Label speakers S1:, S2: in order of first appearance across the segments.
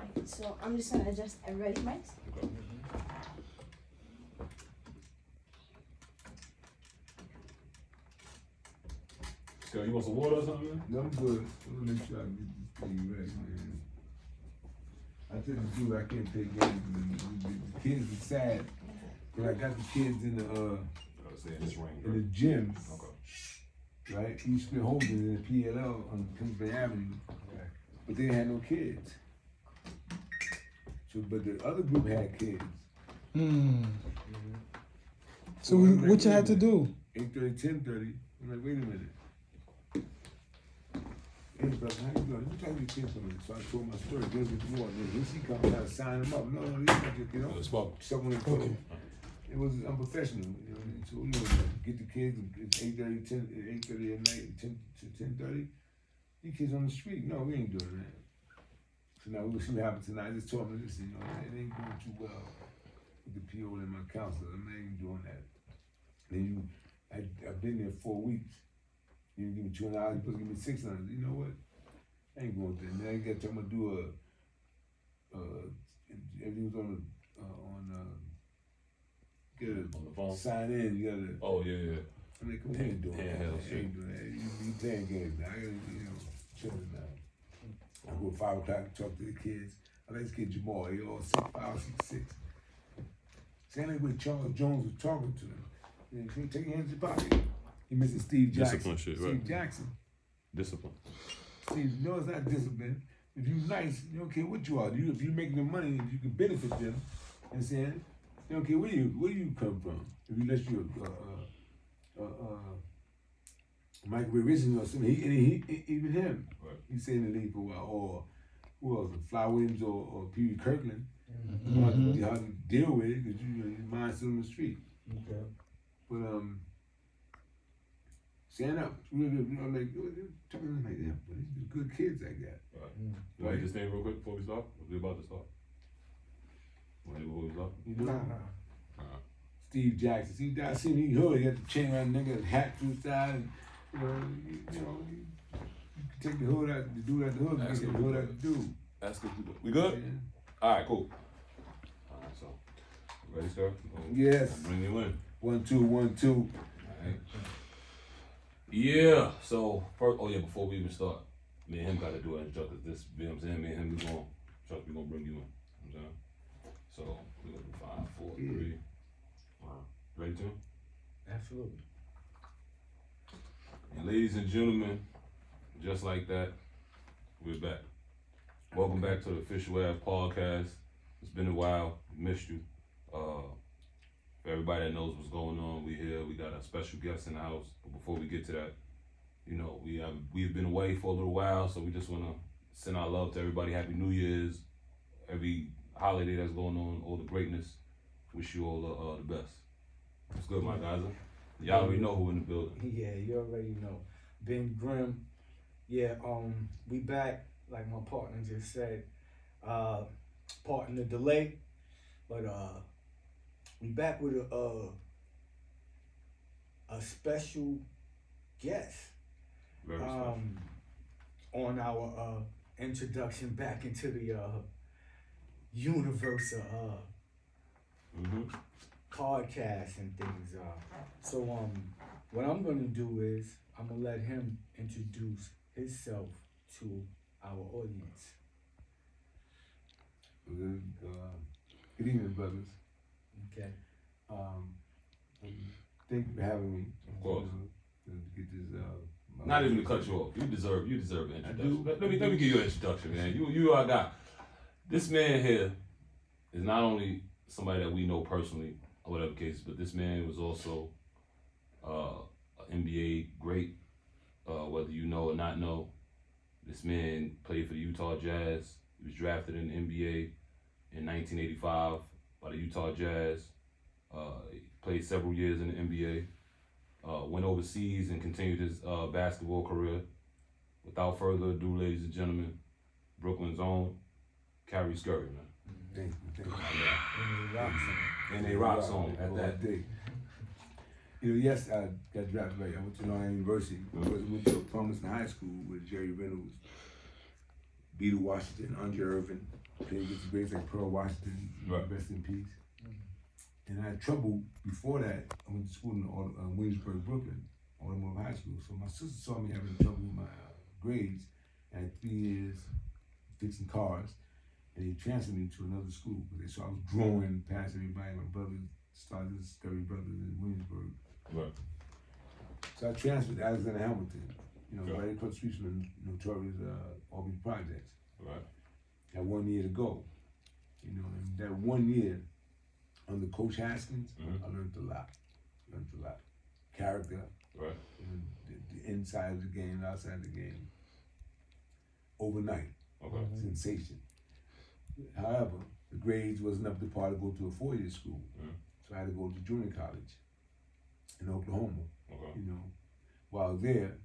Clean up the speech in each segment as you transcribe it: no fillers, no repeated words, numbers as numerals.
S1: Alright, so I'm just gonna adjust everybody's mics.
S2: Okay. Scott, you want some water or something, man?
S3: No, I'm good. I'm gonna make sure I get this thing ready, man. I tell the dude I can't play games, man. The kids are sad. But I got the kids in the in the gym, right? East Street Holding in the PLL on Pennsylvania Avenue, but they had no kids. So, but the other group had kids.
S4: So what you had to do?
S3: 8:30, 10:30. I'm like, wait a minute. Hey, brother, how you doing? You tell me your kids something. So I told my story. There's more. And then he comes out, sign them up. No, these are just, you know, someone that told him. It was unprofessional, you know. So, you know, get the kids at 8:30 at night, 10 to 10:30. These kids on the street. No, we ain't doing that. So now we'll see what happens tonight. I just told him, listen, you know, it ain't going too well with the PO and my counselor. I'm not even doing that. Then I've been there 4 weeks. You give me $200, you're supposed to give me $600. You know what? I ain't going there. Now I got to tell him to do everything's
S2: on the phone.
S3: Sign in. You gotta.
S2: Oh yeah.
S3: I'm like, come on, ain't doing that.
S2: Handheld
S3: Ain't doing that. You playing games now. I gotta, you know, chilling now. I go at 5 o'clock and talk to the kids. I like this kid Jamal. He all 6'5", 6'6". Same like when Charles Jones was talking to him. You know, take your hands in your pocket. He missing Steve Jackson.
S2: Discipline shit, right?
S3: Steve Jackson.
S2: Discipline.
S3: Steve, no, it's not discipline. If you nice, you don't care what you are. If you're making the money, if you can benefit them, you know what I'm saying? They don't care where you come from. If you let you Michael Richardson or something, even him,
S2: right.
S3: He stayed in the league for a while. Or who else? Fly Williams or Pee Wee Kirkland.
S4: Mm-hmm.
S3: How to deal with it because your mind's still in the street.
S4: Okay.
S3: But stand up. I'm like talking like that. But these are good kids I got.
S2: Right. You want to just stay real quick before we start? We're about to start. Want to before we start?
S3: You know?
S2: Nah.
S3: Steve Jackson. See, I seen he hood. He had the chain around the neck, his hat to his side. And, you can take the hood out, the dude out the hood, and get the hood out the dude.
S2: That's good. We good?
S3: Yeah.
S2: All right, cool. All right, so ready, sir?
S3: Yes.
S2: I'll bring you in.
S3: 1 2 1 2.
S2: All right. Yeah. So first, before we even start, me and him got to do an intro because this, you know what I'm saying? Me and him, we gonna bring you in. You know what I'm saying? So we're gonna do 5, 4, 3. All right. Ready, Tim?
S4: Absolutely.
S2: And ladies and gentlemen, just like that, we're back. Welcome back to the Official Ave Podcast. It's been a while. We missed you. For everybody that knows what's going on, we here. We got a special guest in the house. But before we get to that, you know, we've been away for a little while, so we just want to send our love to everybody. Happy New Year's. Every holiday that's going on, all the greatness. Wish you all the best. What's good, my guys? Y'all already know who in the building.
S4: Yeah, you already know. Ben Grimm. Yeah, we back, like my partner just said. Partner delay, but we back with a special guest.
S2: Very special.
S4: On our introduction back into the universe of podcasts and things. So what I'm gonna do is I'm gonna let him introduce himself to our audience.
S3: Good evening, brothers.
S4: Okay.
S3: Thank you for having me.
S2: Of course.
S3: To get this.
S2: Not even to cut you off. You deserve an introduction. Let me give you an introduction, man. You are got this man here is not only somebody that we know personally or whatever case, but this man was also an NBA great, whether you know or not know. This man played for the Utah Jazz. He was drafted in the NBA in 1985 by the Utah Jazz. He played several years in the NBA. Went overseas and continued his basketball career. Without further ado, ladies and gentlemen, Brooklyn's own Carey Scurry, man.
S3: Thank you.
S4: And
S2: And a rock song at that.
S3: Day. You know, yes, I got drafted right. I went to Long Island University. I went to Palmerston High School with Jerry Reynolds. Beetle Washington, Andre Irvin, played against the greats like Pearl Washington,
S2: Right.
S3: rest in peace. And I had trouble before that. I went to school in Williamsburg, Brooklyn, Automotive High School. So my sister saw me having trouble with my grades. I had 3 years fixing cars, and they transferred me to another school because they saw I was growing past everybody. My brothers started the Scurry brothers in Williamsburg.
S2: Right.
S3: So I transferred to Alexander Hamilton,
S2: Okay.
S3: right across the street from the notorious Albany Projects.
S2: Right.
S3: I had 1 year to go. And that 1 year under Coach Haskins, I learned a lot. Character,
S2: Right.
S3: the inside of the game, the outside of the game. Overnight,
S2: Okay.
S3: sensation. However, the grades wasn't up to par to go to a 4-year school. So I had to go to junior college in Oklahoma.
S2: Okay.
S3: While there,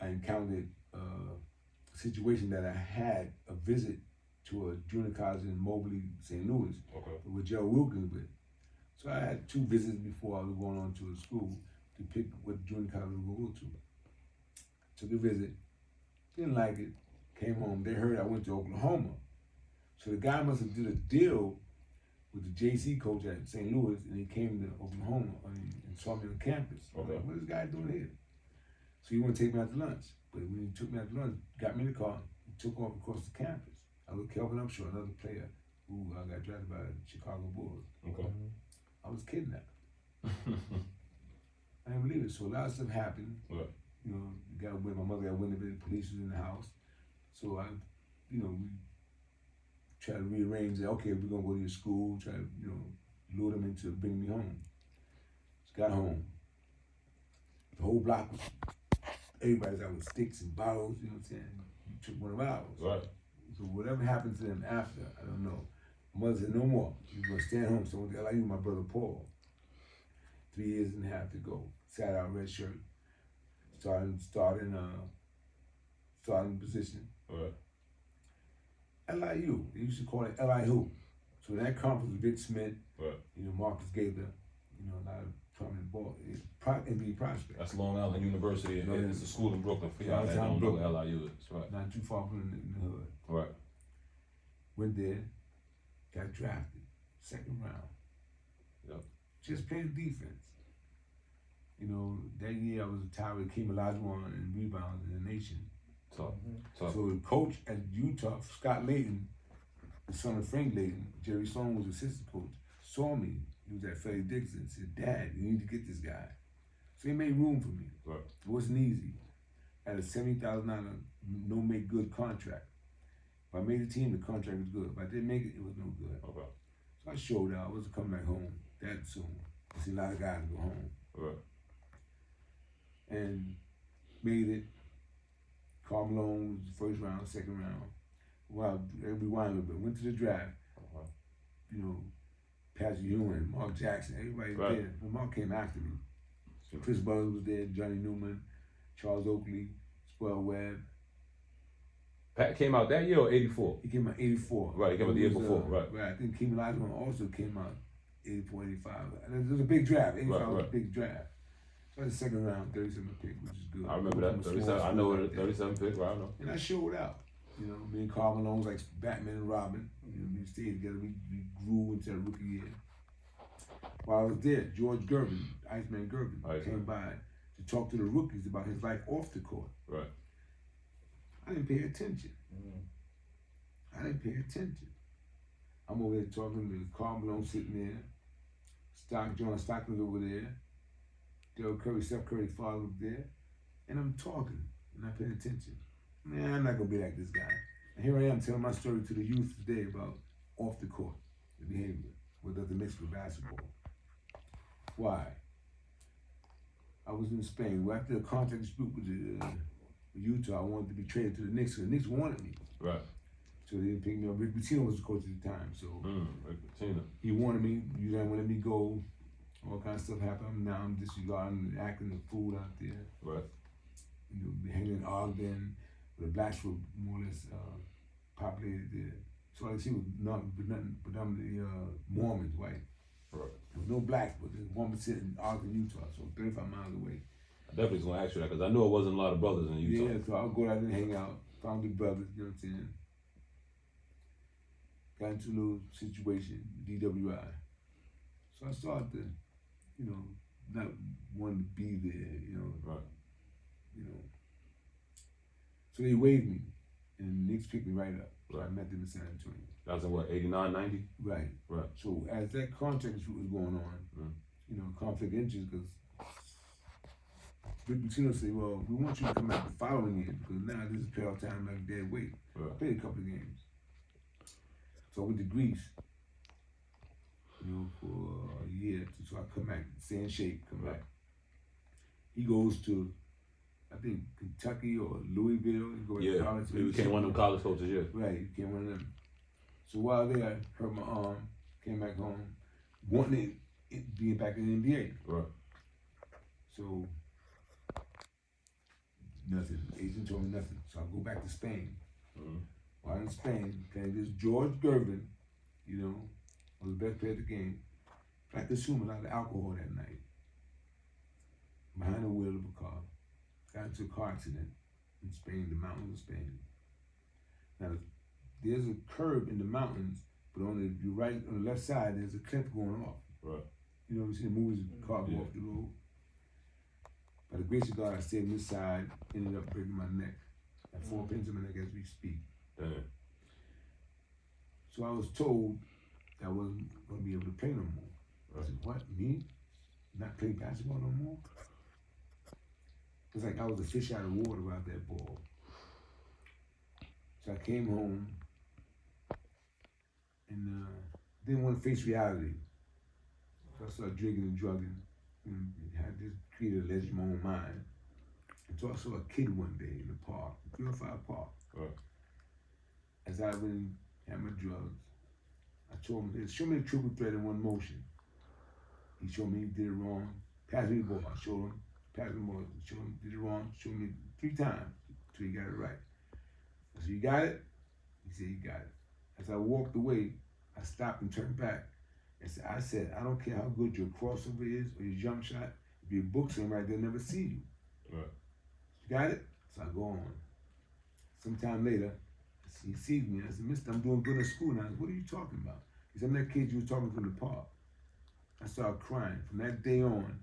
S3: I encountered a situation that I had a visit to a junior college in Mobley, St. Louis,
S2: Okay.
S3: with Joe Wilkins with. So I had 2 visits before I was going on to a school to pick what junior college I was going to go to. Took a visit, didn't like it, came home. They heard I went to Oklahoma. So the guy must have did a deal with the JC coach at St. Louis, and he came to Oklahoma and saw me on campus.
S2: Okay.
S3: What is this guy doing here? So he wanted to take me out to lunch. But when he took me out to lunch, got me in the car, he took off across the campus. I was Kelvin Upshaw, another player who got drafted by the Chicago Bulls.
S2: Okay.
S3: I was kidnapped. I didn't believe it. So a lot of stuff happened.
S2: Right.
S3: My mother got wind of it, the police was in the house. So we tried to rearrange it. Okay, we're gonna go to your school, try to, lure them into bringing me home. Just got home. The whole block was, everybody's out with sticks and bottles, you know what I'm saying? You took one of ours.
S2: Right.
S3: So whatever happened to them after, I don't know. My mother said, no more. You're gonna stay at home. So I like you, my brother Paul. 3 years and a half to go. Sat out, red shirt. Starting position.
S2: Right.
S3: LIU. They used to call it LIU. So that conference was Vic Smith,
S2: Right.
S3: Marcus Gaither, a lot of prominent NBA prospects.
S2: That's Long Island University, and it's a school in Brooklyn for y'all that
S3: Downtown
S2: don't know
S3: Brooklyn.
S2: what LIU is. Right.
S3: Not too far from the hood.
S2: Right.
S3: Went there, got drafted, 2nd round.
S2: Yep.
S3: Just playing defense. That year I was tied with Hakeem Olajuwon and rebounds in the nation.
S2: Tough.
S3: So the coach at Utah, Scott Layton, the son of Frank Layton, Jerry Sloan was assistant coach, saw me. He was at Freddie Dixon, said, Dad, you need to get this guy. So he made room for me.
S2: Right.
S3: It wasn't easy. I had a $70,000 no-make-good contract. If I made the team, the contract was good. If I didn't make it, it was no good.
S2: Okay.
S3: So I showed out. I wasn't coming back home that soon. I see a lot of guys go home.
S2: Right.
S3: And made it. Karl Malone was the 1st round, 2nd round. Well, rewind a little bit. Went to the draft. Patrick Ewing, Mark Jackson, everybody was there. But Mark came after me. So Chris Butler was there, Johnny Newman, Charles Oakley, Swell Webb.
S2: Pat came out that year or 84?
S3: He came out 84.
S2: Right, he came out the year before, right.
S3: Right, I think Hakeem Olajuwon also came out 84, 85. And it was a big draft. 85 was a big draft. So I had the 2nd round, 37 pick, which is good.
S2: I remember that. 37. I know it. 37 pick. Right, I know.
S3: And I showed out. Me and Karl Malone was like Batman and Robin. We stayed together. We grew into a rookie year. While I was there, George Gervin, Iceman Gervin, came by to talk to the rookies about his life off the court.
S2: Right.
S3: I didn't pay attention. I'm over there talking to Karl Malone sitting there. John Stockton's over there. Daryl Curry, Steph Curry's father was there. And I'm talking, and not paying attention. Man, I'm not gonna be like this guy. And here I am telling my story to the youth today about off the court, the behavior, what doesn't mix with basketball. Why? I was in Spain. Well, after a contract dispute with Utah, I wanted to be traded to the Knicks, because the Knicks wanted me.
S2: Right.
S3: So they didn't pick me up. Rick Pitino was the coach at the time, so
S2: Rick Pitino.
S3: He wanted me. You didn't want me go. All kinds of stuff happened. Now I'm disregarding and acting the fool out there.
S2: Right.
S3: Hanging in Ogden, the blacks were more or less populated there. So I see was predominantly Mormons, white.
S2: Right.
S3: There was no blacks, but there's 1% in Ogden, Utah, so 35 miles away.
S2: I definitely was gonna ask you that because I know it wasn't a lot of brothers in Utah.
S3: Yeah, so I'll go out and hang out. found the brothers, you know what I'm saying? Got into a little situation, DWI. So I started to, you know, not wanting to be there, you know.
S2: Right.
S3: You know. So they waived me, and the Knicks picked me right up. So I met them in San Antonio.
S2: That was in what, 89, 90?
S3: Right.
S2: Right.
S3: So as that contract shoot was going on, you know, conflict of interest, because Rick Pitino said, well, we want you to come out the following year, because now this is playoff time like dead weight.
S2: Right.
S3: I played a couple of games. So I went to Greece, you know, for a year, so I come back, stay in shape, come back. He goes to, I think, Kentucky or Louisville. He goes to college.
S2: He became one of them college coaches, yeah.
S3: Right, he became one of them. So while there, I hurt my arm, came back home, wanting to be back in the NBA.
S2: Right.
S3: So, nothing. Agent told me nothing. So I go back to Spain. While in Spain, playing this George Gervin, you know, was the best player of the game. I consumed a lot of alcohol that night. Behind the wheel of a car. Got into a car accident in Spain, the mountains of Spain. Now, there's a curve in the mountains, but on the left side, there's a cliff going off.
S2: Right.
S3: You know what I'm saying? Movies, the car go off the road. By the grace of God, I stayed on this side, ended up breaking my neck. I have 4 pins in my neck as we speak.
S2: Damn.
S3: So I was told that I wasn't going to be able to play no more. I said, what, me? Not play basketball no more? It's like I was a fish out of water without that ball. So I came home and didn't want to face reality. So I started drinking and drugging and had this created a legend in my own mind. And so I saw a kid one day in the park, Purified Park.
S2: Right.
S3: As I went and had my drugs, I told him, show me the triple threat in one motion. He showed me he did it wrong. Passed me the ball. I showed him. Passed me the ball. Showed him did it wrong. Showed me 3 times until he got it right. I said, you got it? He said, he got it. As I walked away, I stopped and turned back. And I said, I don't care how good your crossover is or your jump shot. If you're boxing right, they'll never see you.
S2: Right.
S3: You got it? So I go on. Sometime later, he sees me. I said, mister, I'm doing good in school now. I said, what are you talking about? He said, I'm that kid you were talking to in the park. I started crying. From that day on,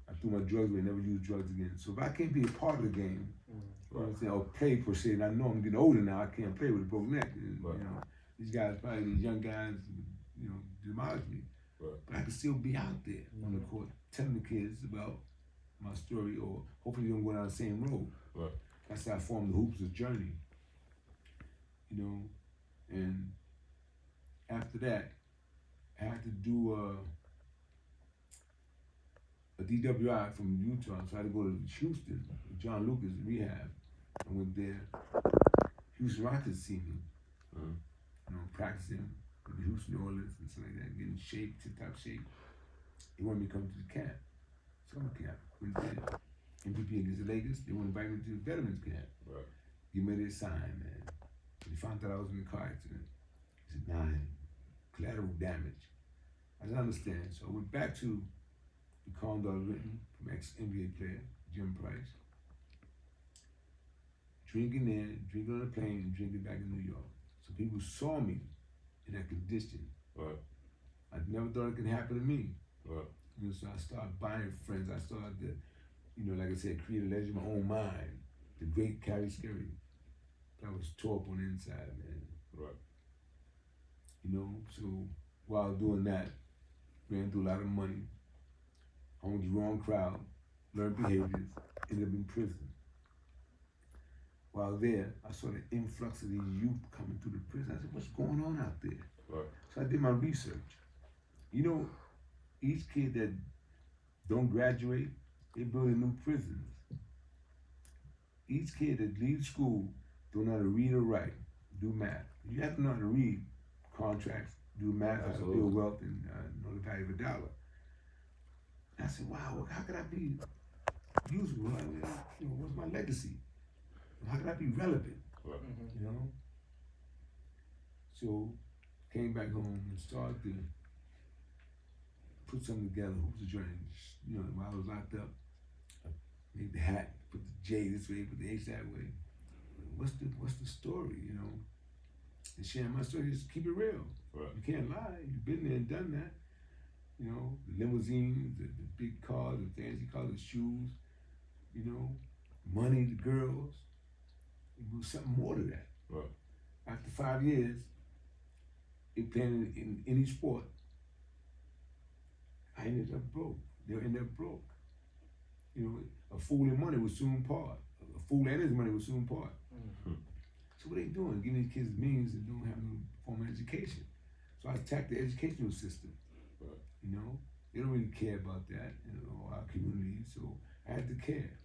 S3: I threw my drugs away, never used drugs again. So if I can't be a part of the game, you know what I'm saying, or play per se, and I know I'm getting older now, I can't play with a broken neck. You know, these guys, probably these young guys, you know, demolish me.
S2: Right.
S3: But I can still be out there on the court, telling the kids about my story, or hopefully they don't go down the same road.
S2: Right.
S3: That's how I formed the Hoops of Journey. You know, and after that, I had to do a DWI from Utah, so I had to go to Houston, John Lucas rehab. I went there. Houston Rockets see me, you know, practicing with the Houston Oilers and stuff like that, getting shape, tip-top shape. They wanted me to come to the camp, summer camp. Went there. MVP against the Lakers, they want to invite me to the Veterans Camp.
S2: Right.
S3: Give me this sign, man. He found out I was in a car accident. He said, 9, collateral damage. I didn't understand. So I went back to the column that I was written from ex-NBA player, Jim Price. Drinking there, drinking on the plane, and drinking back in New York. So people saw me in that condition.
S2: Right.
S3: I never thought it could happen to me.
S2: Right.
S3: You know, so I started buying friends. I started to, you know, like I said, create a legend in my own mind. The great Carey Scurry. I was tore up on the inside, man.
S2: Right.
S3: You know, so while doing that, ran through a lot of money, hung the wrong crowd, learned behaviors, ended up in prison. While there, I saw the influx of these youth coming through the prison. I said, what's going on out there?
S2: Right.
S3: So I did my research. You know, each kid that don't graduate, they building new prisons. Each kid that leaves school don't know how to read or write, do math. You have to know how to read contracts, do math, how to build wealth, and know the value of a dollar. And I said, wow, how could I be useful? I mean, you know, what's my legacy? How could I be relevant?
S2: Right.
S3: You know? So, came back home and started to put something together, Hoops of Journey. You know, while I was locked up, I made the hat, put the J this way, put the H that way. what's the story, you know? And sharing my story, just keep it real.
S2: Right.
S3: You can't lie. You've been there and done that. You know, the limousines, the big cars, the fancy cars, the shoes, you know, money, the girls. It was something more to that.
S2: Right.
S3: After 5 years, it playing in any sport, I ended up broke. They ended up broke. You know, a fool in money will soon part. A fool and his money will soon part.
S2: Mm-hmm.
S3: So what they doing? Giving these kids millions and don't have no formal education. So I attacked the educational system.
S2: Right.
S3: You know, they don't really care about that, you know, our community. So I had to care.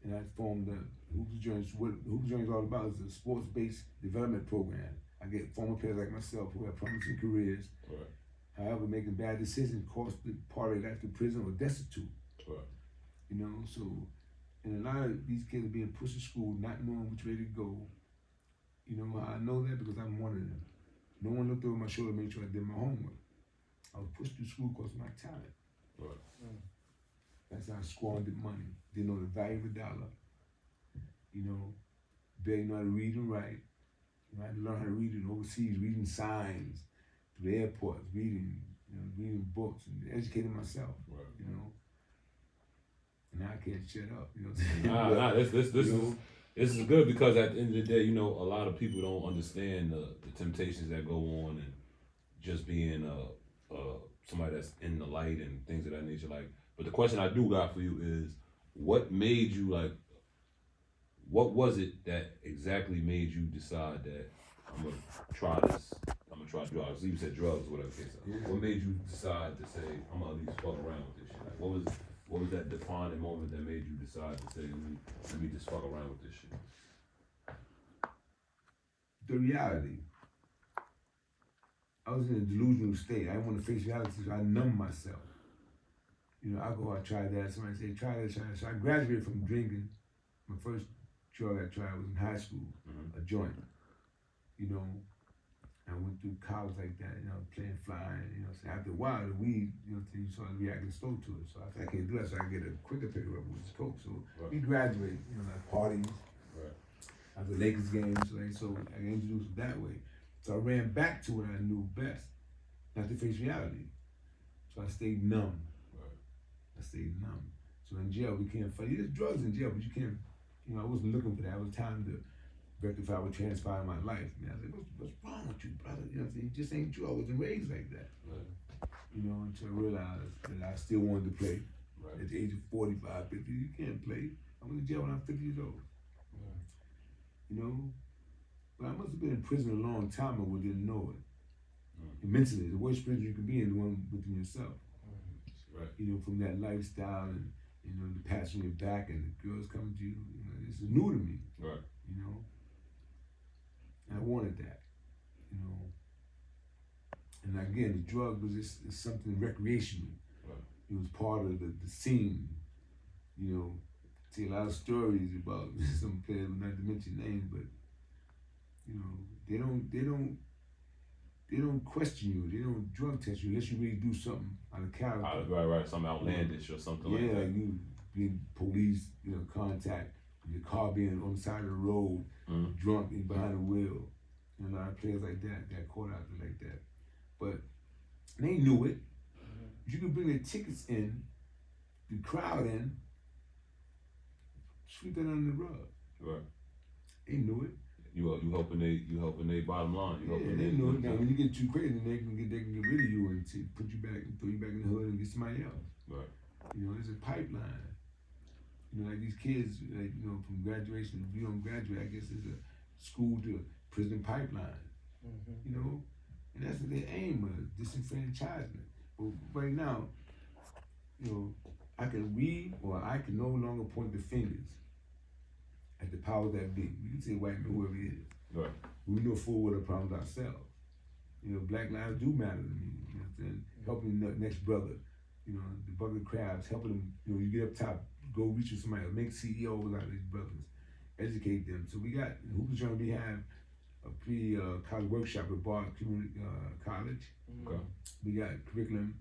S3: And I formed the Hoops Joints. What Hoops Joints is all about is a sports-based development program. I get former players like myself who have promising careers.
S2: Right.
S3: However, making bad decisions cost the part of their life to prison or destitute.
S2: Right.
S3: You know, so, and a lot of these kids are being pushed to school, not knowing which way to go. You know how I know that? Because I'm one of them. No one looked over my shoulder to make sure I did my homework. I was pushed through school because of my talent.
S2: Right.
S3: That's how I squandered money. Didn't know the value of a dollar. You know, barely know how to read and write. You know, I had to learn how to read it overseas, reading signs through the airports, reading books and educating myself.
S2: Right.
S3: You know. And now I can't shut up. You know.
S2: This is good because at the end of the day, you know, a lot of people don't understand the temptations that go on and just being somebody that's in the light and things of that nature. Like, but the question I do got for you is, what made you what was it that exactly made you decide that I'm gonna try this? I'm gonna try drugs. You said drugs, whatever the case.
S3: Yeah.
S2: What made you decide to say I'm gonna at least fuck around with this shit? Like, what was that defining moment that made you decide to say let me just fuck around with this shit?
S3: The reality. I was in a delusional state. I didn't want to face reality, so I numbed myself. You know, I tried that. Somebody said, try that. So I graduated from drinking. My first drug I tried was in high school, a joint. You know, I went through college like that, you know, playing flying, you know. So after a while, the weed, you know, you started reacting slow to it. So I said, I can't do that, so I get a quicker pickup with coke. So we graduated, you know, like parties.
S2: Right.
S3: After Lakers games, so I got introduced that way. So I ran back to what I knew best, not to face reality. So I stayed numb.
S2: Right.
S3: I stayed numb. So in jail, we can't fight. There's drugs in jail, but you can't, you know, I wasn't looking for that. It was time to rectify what transpired in my life. Man, I was like, what's wrong with you, brother? You know what I'm saying? You just ain't true. I wasn't raised like that.
S2: Right.
S3: You know, until I realized that I still wanted to play.
S2: Right.
S3: At the age of 45, 50, you can't play. I went to jail when I was 50 years old.
S2: Right.
S3: You know? But I must have been in prison a long time ago, didn't know it. And mentally, the worst prison you can be in is the one within yourself.
S2: Right.
S3: You know, from that lifestyle and, you know, the patch on your back and the girls coming to you, you know, this is new to me.
S2: Right.
S3: You know? And I wanted that, you know? And again, the drug was just something recreational.
S2: Right.
S3: It was part of the scene, you know? See a lot of stories about some players, not to mention names, but you know, they don't question you. They don't drug test you unless you really do something out of character.
S2: Right. Something outlandish or something like that.
S3: Yeah, like you being police, you know, contact, your car being on the side of the road, drunk and behind the wheel. You know, a lot of players like that got caught out there like that. But they knew it. You could bring the tickets in, the crowd in, sweep that under the rug.
S2: Right.
S3: They knew it.
S2: You helping they bottom line.
S3: They know it. Now when you get too crazy, they can get rid of you and put you back and throw you back in the hood and get somebody else.
S2: Right.
S3: You know, it's a pipeline. You know, like these kids, like, you know, from graduation, if you don't graduate, I guess it's a school to prison pipeline. You know, and that's what they aim at, disenfranchisement. But right now, you know, I can read or I can no longer point the fingers at the powers that be. You can say white man, whoever it is.
S2: Right.
S3: We know full well the problems ourselves. You know, black lives do matter to me. You know what I'm saying? Helping the next brother. You know, the bucket crabs, helping them. You know, you get up top, go reach with somebody, make CEOs out of these brothers, educate them. So we got Hoops Joint. We have a pre-college workshop at Bard Community College.
S2: Okay.
S3: We got curriculum,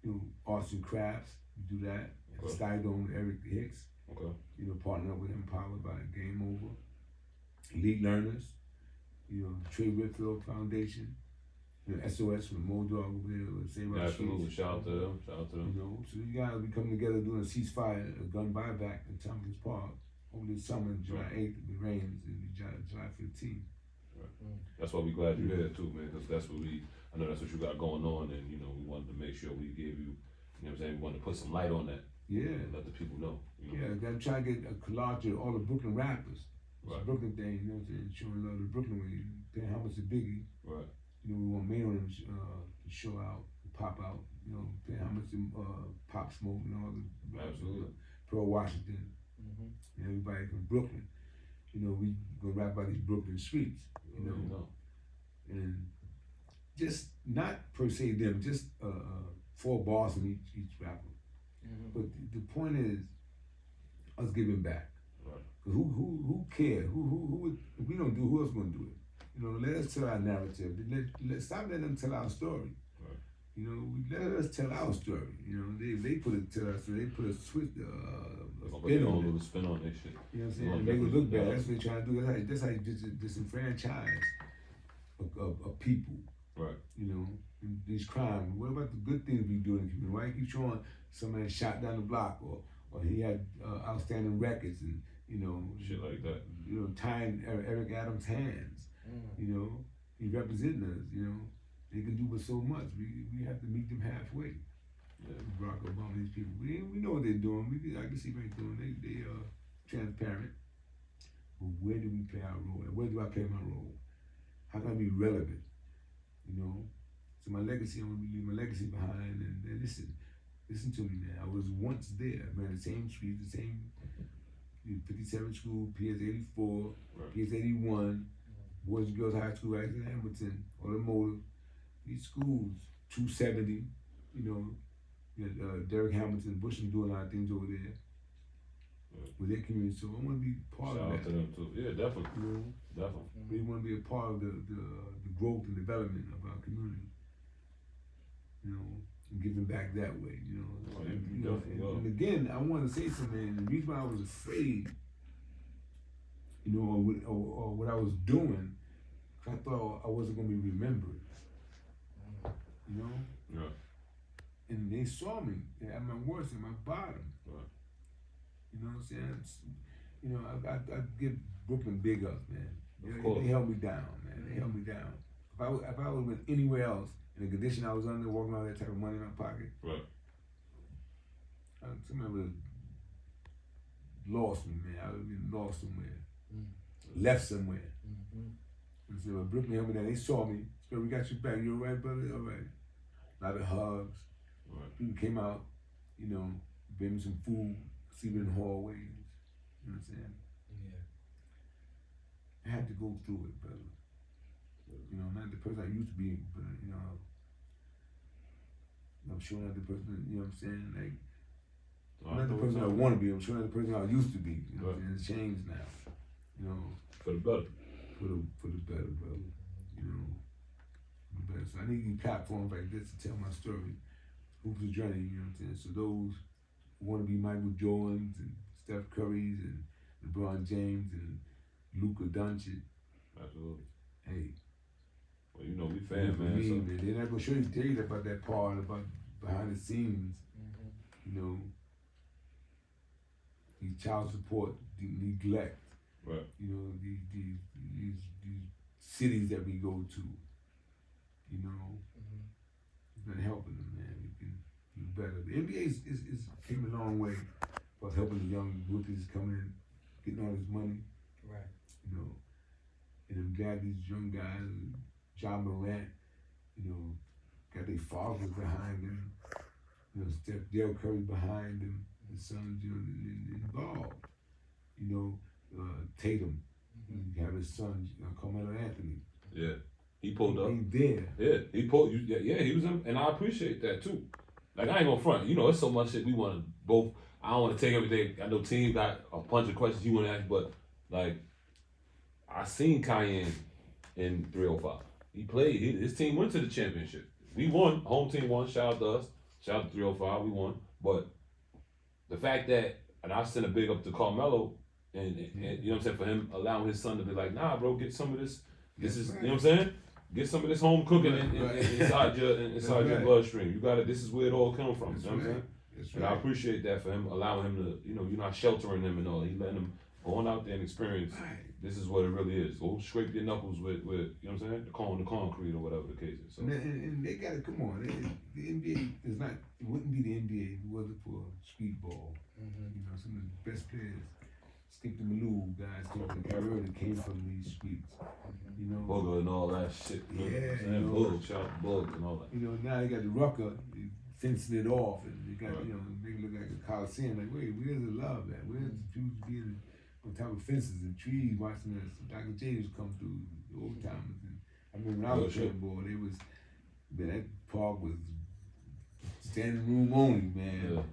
S3: you know, arts and crafts. We do that.
S2: Okay.
S3: Style Dome with Eric Hicks.
S2: Okay.
S3: You know, partner up with Empowered by Game Over, Elite Learners, you know, Trey Whitfield Foundation, you know, SOS from Mo Dog over there, Save Our
S2: Absolutely,
S3: Streets.
S2: shout out to them, shout out to them.
S3: You know, so you guys be coming together doing a ceasefire, a gun buyback in Tompkins Park over this summer, July 8th, if it rains, it'll be July 15th.
S2: That's why we glad you're there too, man, because that's what I know that's what you got going on, and you know, we wanted to make sure we gave you, you know what I'm saying, we wanted to put some light on that.
S3: Yeah.
S2: And let the people know. You know?
S3: Yeah, gotta try to get a collage of all the Brooklyn rappers. It's
S2: Right.
S3: a Brooklyn thing, you know what I'm saying, showing love to Brooklyn way, paying homage to Biggie.
S2: Right.
S3: You know, we want Maine on them to show out, pop out, you know, paying homage to Pop Smoke and all the
S2: Absolutely.
S3: Pearl Washington, and everybody from Brooklyn. You know, we gonna rap about these Brooklyn streets, you know. And just not per se them, just 4 bars from each rapper. But the point is, us giving back.
S2: Right.
S3: Cause who cares? Who would, if we don't do, who else gonna do it? You know, let us tell our narrative. Stop letting them tell our story.
S2: Right.
S3: You know, let us tell our story. You know, they put it tell us, they put a switch, a spin on it.
S2: Little spin on this shit.
S3: You know what I'm saying? Make it look bad. That's what they're trying to do. That's how you disenfranchise a people.
S2: Right.
S3: You know, these crimes. What about the good things we do in the community? Why you keep showing somebody shot down the block or he had outstanding records and, you know,
S2: shit like that.
S3: You know, tying Eric Adams' hands. You know, he representing us. You know, they can do but so much. We have to meet them halfway. Yeah. Barack Obama, these people. We know what they're doing. I can see what they're doing. They transparent. But where do we play our role? Where do I play my role? How can I be relevant? You know. So my legacy, I want to leave my legacy behind. And listen to me now. I was once there. I ran the same street, the same 57 school, PS 84,
S2: Right.
S3: PS 81, Boys and Girls High School, Axel Hamilton, Automotive. These schools, 270, you know, Derek Hamilton, Bush is doing a lot of things over there with their community. So I want to be part
S2: Shout
S3: of
S2: out
S3: that.
S2: to them too. Yeah, definitely.
S3: You know,
S2: Definitely.
S3: we want to be a part of the growth and development of our community. You know, and giving back that way. You know,
S2: Oh, you definitely will.
S3: and again, I want to say something. And the reason why I was afraid, you know, or what I was doing, I thought I wasn't going to be remembered. You know.
S2: Yeah.
S3: And they saw me at my worst, at my bottom.
S2: Right.
S3: You know what I'm saying? You know, I give Brooklyn big ups, man. They held me down, man. They held me down. If I would went anywhere else, in the condition I was under, walking around with that type of money in my pocket,
S2: Right.
S3: Somebody would have lost me, man. I would have been lost somewhere, left somewhere. And so Brooklyn held me down. They saw me. So we got your back. You all right, brother? All right. A lot of hugs.
S2: Right.
S3: People came out, you know, gave me some food, see me in the hallways. You know what I'm saying?
S4: Yeah.
S3: I had to go through it, brother. You know, not the person I used to be, but you know, I'm sure not the person. You know what I'm saying? Like, I'm not the person I want to be. I'm sure not the person I used to be. You know what I'm saying? It's changed now. You know,
S2: For the better.
S3: for the better, brother. You know, for the better. So I need these platforms like this to tell my story. Who's the journey? You know what I'm saying? So those who want to be Michael Jordans and Steph Currys and LeBron James and Luka Doncic.
S2: Absolutely.
S3: Hey.
S2: Well, you know, we fans, man. So.
S3: They're not gonna tell you about that part, about behind the scenes. You know, these child support, the neglect.
S2: Right.
S3: You know, these cities that we go to. You know, it's not helping them, man. We can do better. The NBA is came a long way for helping the young rookies coming in, getting all this money.
S4: Right.
S3: You know, and I'm glad these young guys, John Morant, you know, got their fathers behind them. You know, Steph Curry behind them, his sons, you know, involved. You know, Tatum, you have his son, Carmelo Anthony.
S2: Yeah. He pulled up.
S3: He's there.
S2: Yeah, he pulled. Yeah, he was in, and I appreciate that too. Like I ain't gonna front. You know, it's so much shit we want to both. I don't want to take everything. I know team got a bunch of questions you want to ask, but like I seen Cayenne in 305. He played. His team went to the championship. We won. Home team won. Shout out to us. Shout out to 305. We won. But the fact that and I sent a big up to Carmelo, and you know what I'm saying, for him allowing his son to be like, nah, bro, get some of this. This is, you know what I'm saying? Get some of this home cooking inside your bloodstream. You got it. This is where it all comes from. You know what I'm saying? And I appreciate that for him, allowing him to, you're not sheltering him and all. He letting him going out there and experience. This is what it really is. Go scrape your knuckles with you know what I'm saying? The concrete or whatever the case is. So.
S3: And they gotta come on. The NBA is not. It wouldn't be the NBA if it wasn't for street ball. Some of the best players. Skip the Malou guys, came from these streets.
S2: Booger and all that shit. Bug, shout Bug and all that.
S3: Now they got the Rucker fencing it off, and they got make it look like a Coliseum. Like, wait, where's the love at? Where's the dudes being on top of fences and trees watching us? Dr. J used to come through, the old timers. And I remember when I was playing ball, that park was standing room only, man.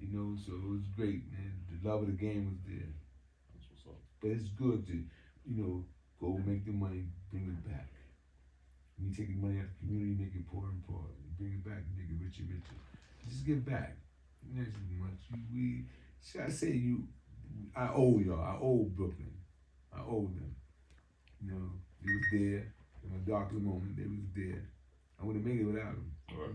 S3: So it was great, man. The love of the game was there.
S2: That's what's up.
S3: But it's good to, go make the money, bring it back. When you take the money out of the community, make it poor and poor. Bring it back and make it richer and richer. Just give back. Not too much. I owe y'all. I owe Brooklyn. I owe them. They was there in my darkest moment. They was there. I wouldn't have made it without them.
S2: Right.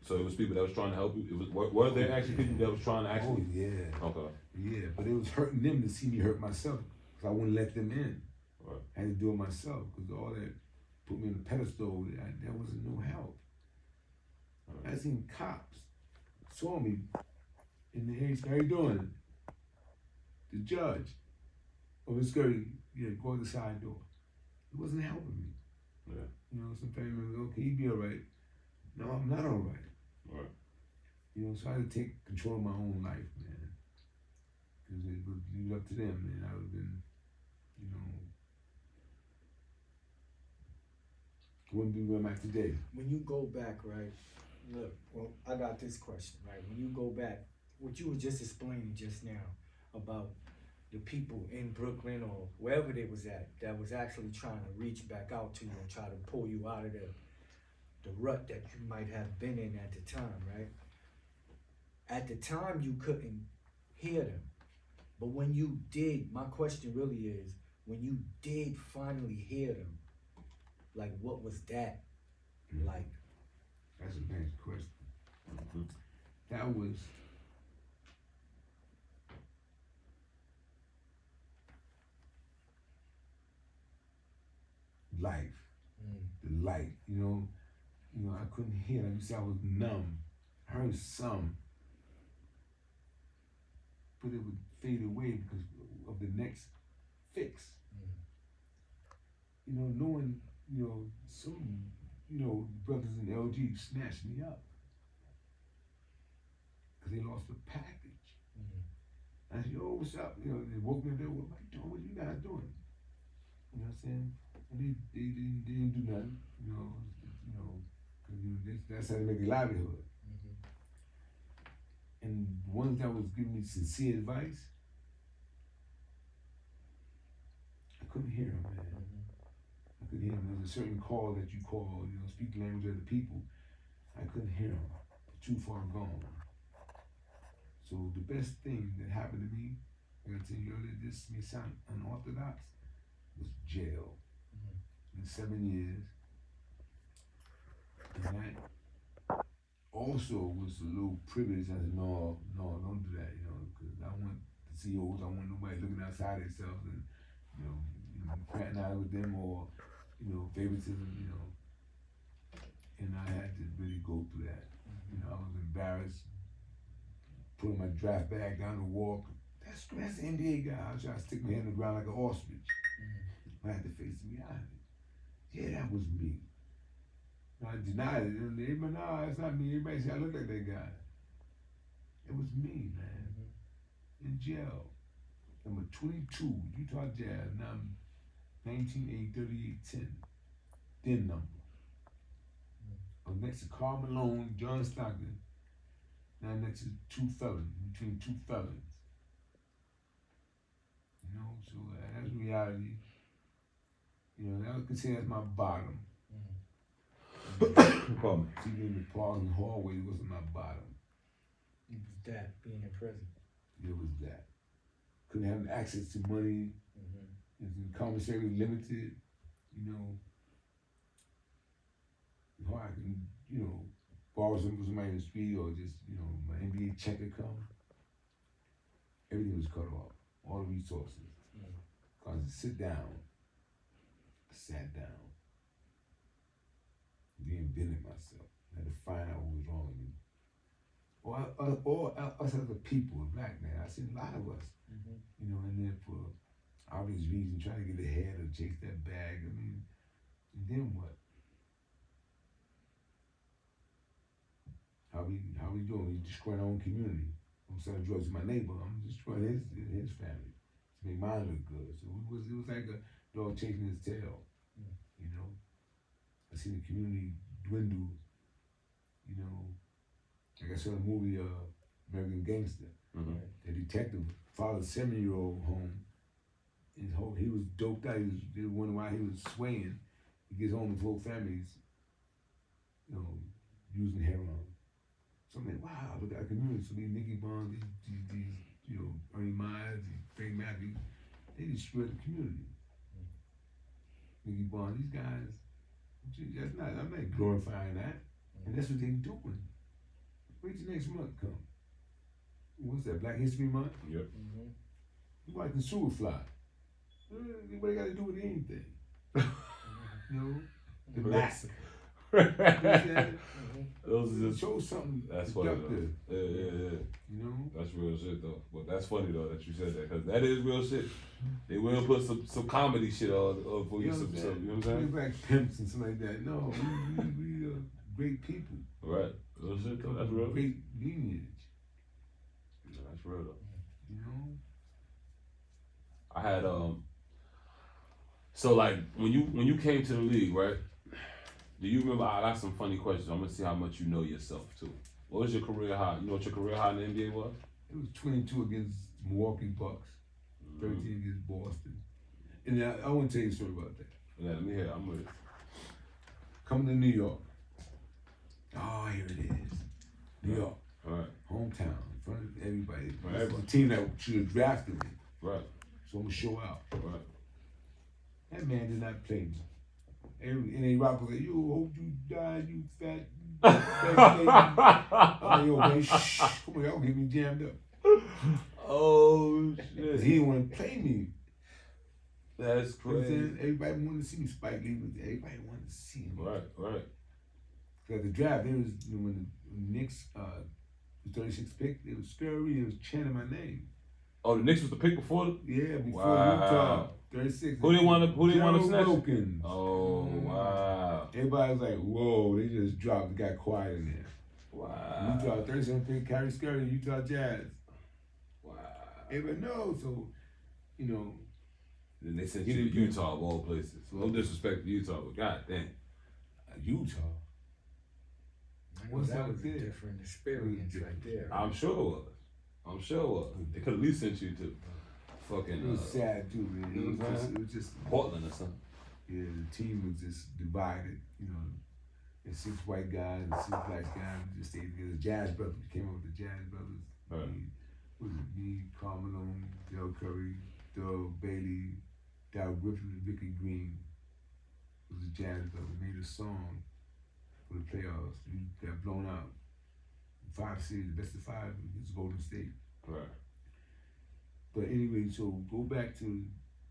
S2: So it was people that was trying to help you. It was were there actually people that was trying to actually?
S3: Oh yeah.
S2: Okay.
S3: Yeah, but it was hurting them to see me hurt myself because I wouldn't let them in.
S2: Right.
S3: I had to do it myself because all that put me on the pedestal. That wasn't no help. Right. I seen cops saw me in the Hey, how you doing? The judge of the Scurry, go out the side door. It wasn't helping me.
S2: Yeah.
S3: Some family members, okay, you be all right. No, I'm not all right.
S2: Right.
S3: So I had to take control of my own life, man. Because it would leave it up to them, man. I would have been, wouldn't be where I'm at today.
S4: When you go back, right? Look, well, I got this question, right? When you go back, what you were just explaining just now about the people in Brooklyn or wherever they was at that was actually trying to reach back out to you and try to pull you out of the rut that you might have been in at the time, right? At the time, you couldn't hear them. But when you did, my question really is, when you did finally hear them, like, what was that like?
S3: That's a nice question. That was life, the light, I couldn't hear. Like you said, I was numb. I heard some, but it would fade away because of the next fix. Knowing, some, brothers in LG snatched me up because they lost the package. I said, yo, what's up? They woke me up there, what am I doing? What are you guys doing? You know what I'm saying? And they didn't do nothing, because that's how they make a livelihood. And the ones that was giving me sincere advice, I couldn't hear them, man. I couldn't hear them. There's a certain call that you call, speak the language of the people. I couldn't hear them. Too far gone. So the best thing that happened to me, I'm gonna tell you earlier, this may sound unorthodox, was jail. In 7 years. And that also was a little privilege. I said, no, don't do that, because I want the CEOs, I want nobody looking outside themselves and, cratting out with them or, favoritism, And I had to really go through that. I was embarrassed, putting my draft bag down to walk. That's the NBA guy. I was trying to stick my head in the ground like an ostrich. I had to face the reality. Yeah, that was me. I denied it. And everybody, no, it's not me. Everybody said I look like that guy. It was me, man. In jail. Number 22, Utah Jazz. Now I'm 19, 8, 38, 10. Then number. I was next to Karl Malone, John Stockton. Now I'm next to between two felons. So that's reality. That was considered as my bottom. Even in the park and hallway wasn't my bottom.
S4: That being in prison.
S3: It was that. Couldn't have access to money. The commissary was limited. You know, how I can, borrow something from somebody in the street or just, my NBA check would come. Everything was cut off. All the resources. Cause I sit down. I sat down. Reinvented myself. I had to find out what was wrong with me. Or us as a people, black man. I seen a lot of us, and then for obvious reasons, trying to get ahead or chase that bag. I mean, and then what? How we doing? We destroying our own community. I'm selling drugs to my neighbor. I'm destroying his family to make mine look good. So it was like a dog chasing his tail. I seen the community dwindle. Like I saw the movie American Gangster. The detective followed a 7-year-old home. He was doped out. They was wondering why he was swaying. He gets home, his whole family's, using heroin. So I'm like, wow, look at our community. So these Nicky Bonds, these Ernie Myers, these Frank Matthews, they destroyed the community. Nicky Bonds, these guys, I'm not glorifying that. And that's what they're doing. Wait till next month come. What's that, Black History Month?
S2: Yep.
S3: You watching Superfly. Anybody got to do with anything. The massacre.
S2: Those are just
S3: show something
S2: that's funny
S3: productive.
S2: Though. Yeah. That's real shit though. But that's funny though that you said that because that is real shit. They will put some comedy shit on for you. You know what I'm saying?
S3: We're like pimps and something like that. No, we are great people.
S2: Right. Real shit though. That's real.
S3: Great lineage.
S2: Yeah, that's real though. I had so like when you came to the league, right? Do you remember? I got some funny questions. I'm gonna see how much you know yourself too. What was your career high? You know what your career high in the NBA was?
S3: It was 22 against Milwaukee Bucks, 13 against Boston. And I want to tell you a story about that.
S2: Yeah, let me hear. I'm with it.
S3: Coming to New York. Oh, here it is. New York.
S2: All right.
S3: Hometown, in front of everybody.
S2: Right.
S3: This is the team that should have drafted me.
S2: Right.
S3: So I'm gonna show out.
S2: Right.
S3: That man did not play me. And they rock was like, yo, hope you die, you fat baby. I'm like, yo, man, shh, come on, y'all get me jammed up.
S2: Oh shit.
S3: He didn't want to play me.
S2: That's crazy.
S3: Everybody wanted to see me. Spike Lee was there. Everybody wanted to see me.
S2: Right.
S3: Cause at the draft, there was when the Knicks, the 36th pick, it was Scurry. It was chanting my name.
S2: Oh, the Knicks was the pick before?
S3: Yeah, before
S2: wow.
S3: Utah. 36.
S2: Who didn't want to snatch?
S3: Wilkins.
S2: Oh, wow.
S3: Everybody was like, whoa, they just dropped. It got quiet in there.
S2: Wow.
S3: Utah 37th pick, Carey Scurry, Utah Jazz.
S2: Wow.
S3: Everybody knows, so,
S2: Then they sent you to Utah of all places. No disrespect to Utah, but god dang.
S3: Utah.
S4: What's that was a different experience right there.
S2: I'm sure it was. They could at least sent you to fucking.
S3: It was sad too, man. It was just
S2: Portland or something.
S3: Yeah, the team was just divided. There's 6 white guys and 6 black guys. We just stayed together. Jazz Brothers came up with the Jazz Brothers.
S2: Right.
S3: Me, Carl Malone, Del Curry, Doug Bailey, Dow Griffin, and Ricky Green. It was the Jazz Brothers. Made a song for the playoffs. We got blown out. 5 cities, the best of 5 against Golden State.
S2: Right.
S3: But anyway, so go back to,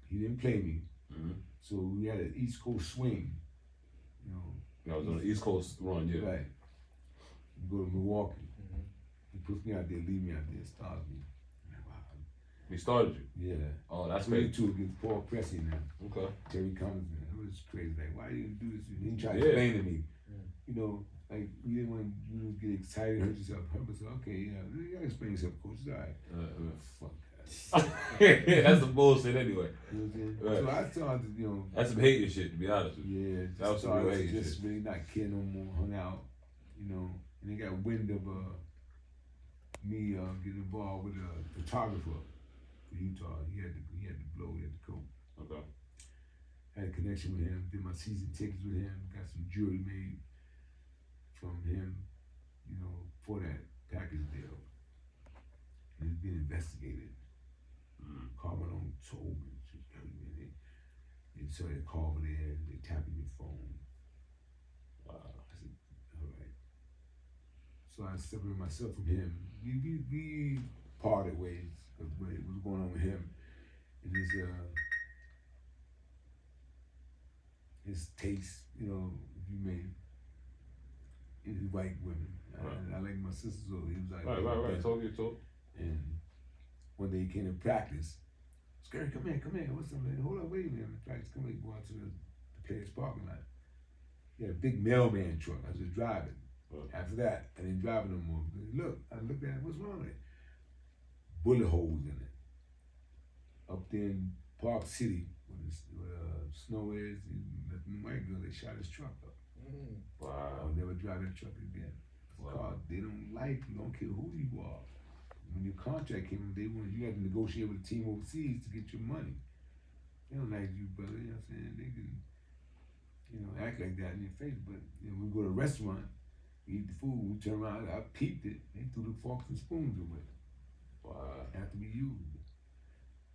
S3: he didn't play me.
S2: Mm-hmm.
S3: So we had an East Coast swing.
S2: I was on the East Coast run, yeah.
S3: Right. We go to Milwaukee. Mm-hmm. He puts me out there, leave me out there, starts me. Wow.
S2: He started you?
S3: Yeah.
S2: Oh, that's crazy.
S3: 22 against Paul Pressey now.
S2: Okay.
S3: Terry Cummings, man. It was crazy. Like, why didn't you do this? He tried to explain to me. Like, you didn't want you to get excited, hurt yourself. I said, okay, you gotta explain yourself, coach. It's all right. Fuck
S2: that. That's some bullshit anyway.
S3: You know what I'm saying?
S2: Right.
S3: So I started,
S2: That's some hating shit, to be honest with you.
S3: Yeah,
S2: that was some real hating shit.
S3: Just really not caring no more, hung out, and they got wind of me getting involved with a photographer for Utah. He had to blow, he had to coat.
S2: Okay.
S3: Had a connection with him, did my season tickets with him, got some jewelry made from him, for that package deal. being investigated. Carmelo told me, they saw their car over there, they tapping your phone. I said, all right. So I separated myself from him. We parted ways because what was going on with him and his taste, you know, if you may, in his white women.
S2: Right.
S3: I like my sister, so he was like,
S2: right. Talk.
S3: And one day he came to practice. Scurry, come here. What's up, man? Hold on, wait a minute. Practice, come here, go out to the players' parking lot. He had a big mailman truck. I was just driving.
S2: Right.
S3: After that, I didn't drive it no more. Look, I looked at it. What's wrong with it? Bullet holes in it. Up there in Park City, where snow is, the white girl, they shot his truck up.
S2: Wow.
S3: I'll never drive that truck again. Wow. They don't like you, don't care who you are. When your contract came in, you had to negotiate with a team overseas to get your money. They don't like you, brother, you know what I'm saying? They can, act like that in your face, but we go to a restaurant, we eat the food, we turn around, I peeped it, they threw the forks and spoons away.
S2: Wow.
S3: After we used it.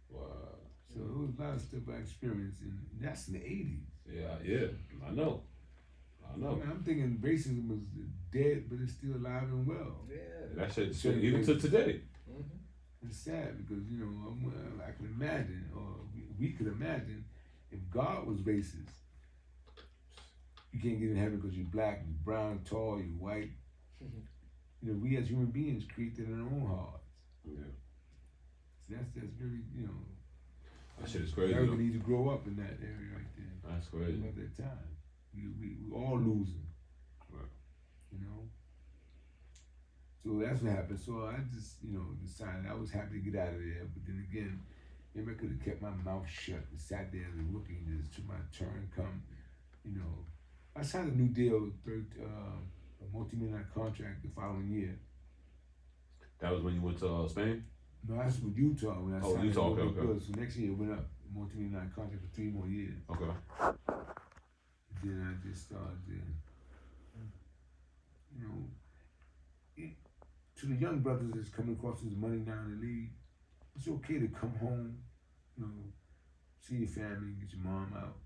S2: Wow.
S3: So it was a lot of stuff I experienced, and that's in the 80s.
S2: Yeah, I know.
S3: I mean, I'm thinking racism was dead, but it's still alive and well.
S4: Yeah.
S2: That shit even to today.
S3: It's sad because, I can imagine, or we could imagine, if God was racist, you can't get in heaven because you're black, you're brown, tall, you're white. We as human beings created in our own hearts.
S2: Yeah.
S3: So that's very,
S2: That shit is crazy.
S3: Everybody need to grow up in that area right there.
S2: That's crazy.
S3: At that time. We all losing.
S2: Right.
S3: So that's what happened. So I just, decided I was happy to get out of there. But then again, maybe I could have kept my mouth shut and sat there as a rookie and just till my turn come. I signed a new deal, a multi-million contract the following year.
S2: That was when you went to Spain?
S3: No, that's with Utah when I signed.
S2: Utah, okay.
S3: So next year it went up, multi-million contract for 3 more years.
S2: Okay.
S3: Then I just started, to the young brothers that's coming across this money now in the league, it's okay to come home, see your family, get your mom out,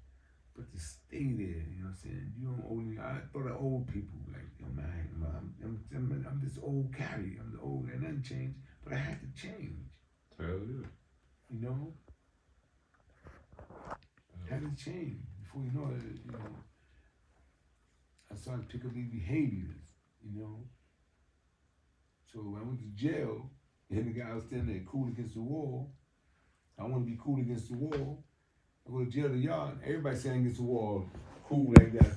S3: but to stay there, you know what I'm saying? You don't only, I thought of old people, like, I'm this old Carey, I'm the old, and nothing changed, but I had to change.
S2: Hell yeah.
S3: Had to change. Before you know it, I started to pick up these behaviors, So when I went to jail, and the guy was standing there cool against the wall, I want to be cool against the wall. I go to jail, the yard, everybody standing against the wall, cool like that.